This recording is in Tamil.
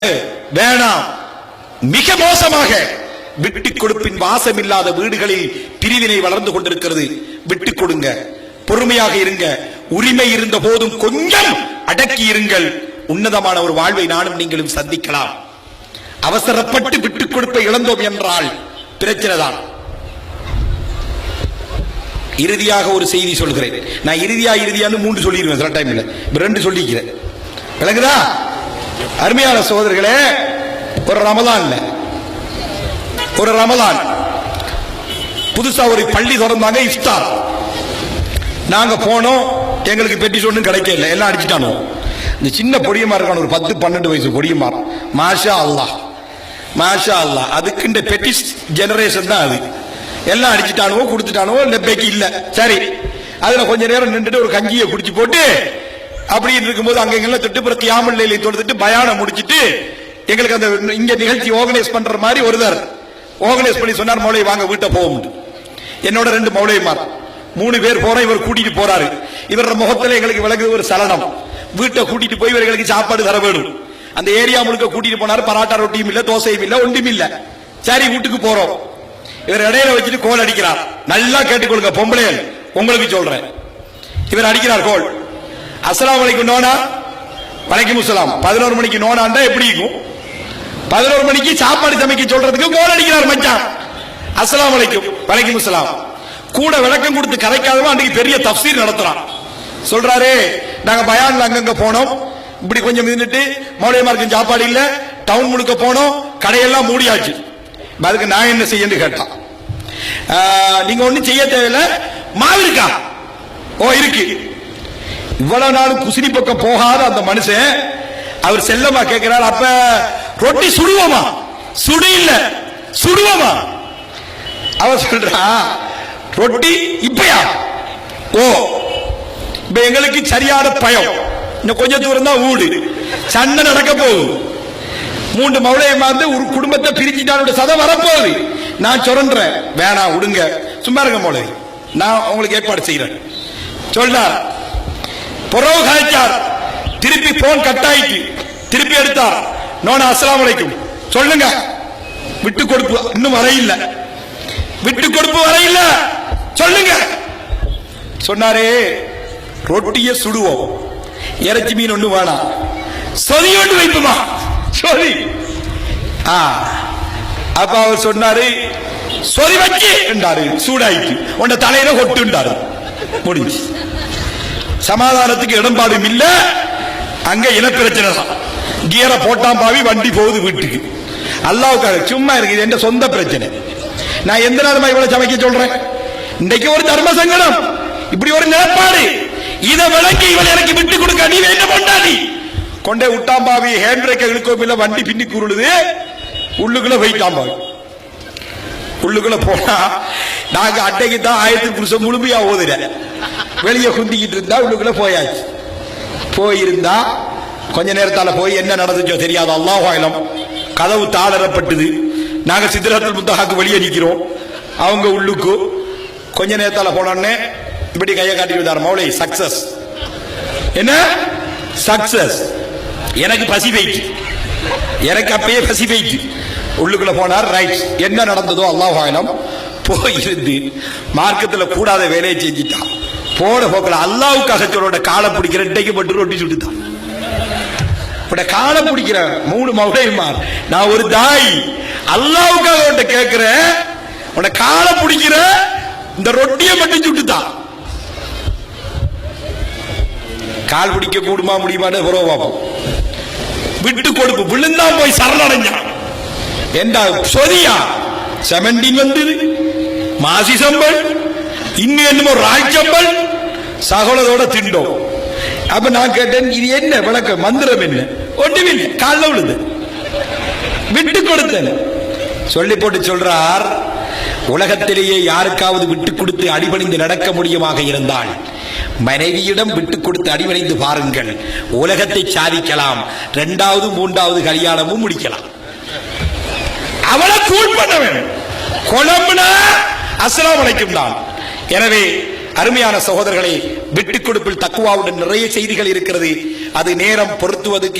வேணாம். மிக மோசமாக விட்டுக் கொடுப்பின் வாசம் இல்லாத வீடுகளில் பிரிவினை வளர்ந்து கொண்டிருக்கிறது. விட்டுக் கொடுங்க, பொறுமையாக இருங்க. உரிமை இருந்த போதும் கொஞ்சம் அடக்கி இருங்கள். உன்னதமான ஒரு வாழ்வை நானும் நீங்களும் சந்திக்கலாம். அவசரப்பட்டு விட்டுக் கொடுப்பை இழந்தோம் என்றால் பிரச்சனை தான். இறுதியாக ஒரு செய்தி சொல்கிறேன். நான் இறுதியான்னு 3 சொல்லிடுவேன், சில டைம்ல 2 சொல்லிக்கிறேன். விளங்குதா? அருமையான சகோதரர்களே, ஒரு ரமலான் புதுசா ஒரு பள்ளி திறந்தாங்க, இஃப்தார். நாங்க போனோம், எங்களுக்கு பெட்டிஷன் ஒன்றும் கிடைக்கல, எல்லாம் அடிச்சுட்டானோ. இந்த சின்ன பொடியமா இருக்கான, ஒரு 10-12 வயசு பொடியமா, மாஷா அல்லாஹ் மாஷா அல்லாஹ். அதுக்கு இந்த பெட்டிஷ் ஜெனரேஷன் தான் அது. எல்லாம் அடிச்சுட்டானுவோ, கொடுத்துட்டானுவோ, லெப்பைக்கு இல்ல. சரி, அதுல கொஞ்ச நேரம் நின்றுட்டு ஒரு கஞ்சியை குடிச்சு போட்டு அப்படின்னு இருக்கும்போது அங்கெல்லாம் தொட்டு பிறகு கியாமுல் லைலை தொழுதுட்டு பயானம் முடிச்சிட்டு எங்களுக்கு அந்த இங்க நிகழ்ச்சி ஆர்கனைஸ் பண்ற மாதிரி ஒருத்தர் ஆர்கனைஸ் பண்ணி சொன்னார், மௌலை வாங்க வீட்டை போவோம். என்னோட 2 மௌலைமார் 3 பேர் போறோம். இவர் கூட்டிட்டு போறாரு. இவர முகத்துல எங்களுக்கு விளங்குது ஒரு சலனம். வீட்டை கூட்டிட்டு போய் இவர்களுக்கு சாப்பாடு தர வேணும். அந்த ஏரியா முழுக்க கூட்டிட்டு போனாரு. பராட்டா ரொட்டியும் இல்ல, தோசையும் இல்ல, ஒன்றும் இல்ல. சரி, வீட்டுக்கு போறோம். இவர் இடையில வச்சுட்டு கோல் அடிக்கிறார். நல்லா கேட்டுக்கொள்ளுங்க பொம்பளையல், உங்களுக்கு சொல்றேன். இவர் அடிக்கிறார் கோல். அஸ்ஸலாமு அலைக்கும் நோனா. வலைக்கும் அஸ்ஸலாம். 11 மணிக்கு நோனாண்டா எப்படி இருக்கும்? 11 மணிக்கு சாப்பாடு சமைக்க சொல்றதுக்கு கோல் அடிக்கிறார் மச்சான். அஸ்ஸலாமு அலைக்கும். வலைக்கும் அஸ்ஸலாம். கூட விளக்கம் கொடுத்து கதைக்காதவன் அன்றைக்கு பெரிய தஃப்சீர் நடத்துறான். சொல்றாரு, நாங்க பயான்ல அங்கங்க போனோம், இப்படி கொஞ்சம் இருந்துட்டு மௌலியமாருக்கு சாப்பாடு இல்ல, டவுன் முழுக்க போனோம், கடையெல்லாம் மூடியாச்சு. அதுக்கு நான் என்ன செய்யன்னு கேட்டான். நீங்க ஒண்ணும் செய்ய தேவையில்ல, மாவு இருக்கா? ஓ இருக்கு. இவ்வளவு நாள் குசினி பக்கம் போகாத அந்த மனுஷன் அவர் செல்லமா கேட்கிறார், அப்ப ரொட்டி சுடுவோமா? சுடு இல்ல, சுடுவோமா? அவர் சொல்றா, ரொட்டி இப்பயா? ஓ, இப்ப எங்களுக்கு சரியான பயம். இன்னும் கொஞ்சம் தூரம் தான் ஊடு, சண்டை நடக்க போகுது. 3 மௌலையமா இருந்து ஒரு குடும்பத்தை பிரிச்சுட்டான சதம் வரப்போகுது. நான் சொல்றேன், வேணாம் விடுங்க, சும்மா இருக்க மௌலை, நான் உங்களுக்கு ஏற்பாடு செய்யறேன் சொல்றார். புறவு காய்ச்சார். திருப்பி போன் கட் ஆயிட்டு திருப்பி எடுத்தார். நோனா அஸ்ஸலாமு அலைக்கும். சொல்லுங்க. விட்டு கொடுப்பு இன்னும் வரையில்ல, விட்டு கொடுப்பு வரையில்ல, சொல்லுங்க. சொன்னாரே, ரொட்டிய சுடுவோம், இறைச்சி மீன் ஒண்ணு வேணாம், சொதி ஒன்று வைப்புமா? சொதி. அப்ப அவர் சொன்னாரு, சொதி வச்சு என்றாரு. சூடாயிட்டு உன்ன தலையில கொட்டுண்டாரு. முடிஞ்சு. சமாதானத்துக்கு இடம்பாடும் இல்ல. அங்க இனப்பிரச்சனை தான். கியரை போட்டான் பாவி, வண்டி போகுது வீட்டுக்கு. அல்லாவுக்காக சும்மா இருக்குது, என்ற சொந்த பிரச்சனை. நான் எந்த நேரமா இவ்வளவு சமைக்க சொல்றேன்? இன்றைக்கு ஒரு தர்ம சங்கடம், இப்படி ஒரு நிலப்பாடு. இதை விளக்கி இவளை எனக்கு விட்டு கொடுக்க நீ என்ன கொண்டாடி கொண்டே விட்டாம்பாவி. ஹேண்ட் பிரேக்கை இழுக்கவும் இல்ல, வண்டி பின்னி கூறுடுது. உள்ளுக்குள்ள போயிட்டாம்பாவி. உள்ளுக்குள்ள போனா நாங்க அட்டைக்கு தான் 1000 புருஷம் முழுமையா ஓதுற. வெளியே குந்திக்கிட்டு இருந்தா உள்ளுக்குள்ள போயாச்சு. போயிருந்தா கொஞ்ச நேரத்தால போய் என்ன நடந்துச்சோ தெரியாது, அல்லாஹ் ஆலம். கதவு தாளரப்பட்டது. நாங்க சித்ரத்துல் முன்தஹாக்கு வெளியே நிக்கிறோம், அவங்க உள்ளுக்கு. கொஞ்ச நேரத்தால போனோடனே இப்படி கையை காட்டி விட்டார், மௌலை சக்சஸ். என்ன சக்சஸ்? எனக்கு பசி போயிட்டு, எனக்கு அப்பயே பசி போயிட்டு. உள்ளுக்குள்ள போனார். ரைட், என்ன நடந்ததோ அல்லாஹ் ஆலம். போயிருந்து மார்க்கத்துல கூடாத வேலையை செஞ்சுட்டான். போட போக்கல அல்லாவுக்காக சொல்ல காலை பிடிக்கிற இன்றைக்கு மட்டும் ரொட்டி சுட்டுத்தான். காலை பிடிக்கிற 3 மௌலைமார், நான் ஒரு தாய், அல்லாவுக்காக கேட்கிறேன், உன்னை காலை பிடிக்கிற இந்த ரொட்டியை மட்டும் சுட்டுத்தான். கால் பிடிக்க கூடுமா முடியுமான்னு புறவாப்போம். விட்டு கொடுப்பு விழுந்தா போய் சரணடைஞ்சான். என்ன சொதியா 17 வந்தது, மாசி சம்பல், இன்னும் என்னமோ ராஜ்சம்பல், சகோதரோட திண்டோம். அப்ப நான் கேட்டேன், இது என்ன விளக்க மந்திரம்? என்ன ஒன்றுமில்லை, காலில் விழுது, விட்டு கொடுத்தேன் சொல்லி போட்டு சொல்றார். உலகத்திலேயே யாருக்காவது விட்டு கொடுத்து அடிபணிந்து நடக்க முடியுமாக இருந்தால் மனைவியிடம் விட்டு கொடுத்து அடிபணிந்து பாருங்கள், உலகத்தை சாதிக்கலாம். 2வது 3வது கல்யாணமும் முடிக்கலாம். அவளை கூல் பண்ண வேண்டும். கொலம்புனா அஸ்ஸலாமு அலைக்கும் தான். எனவே அருமையான சகோதரர்களே, விட்டுக் கொடுப்பில் தக்வாவுடன் நிறைய செய்திகள் இருக்கிறது. அது நேரம் பொருத்துவதற்கு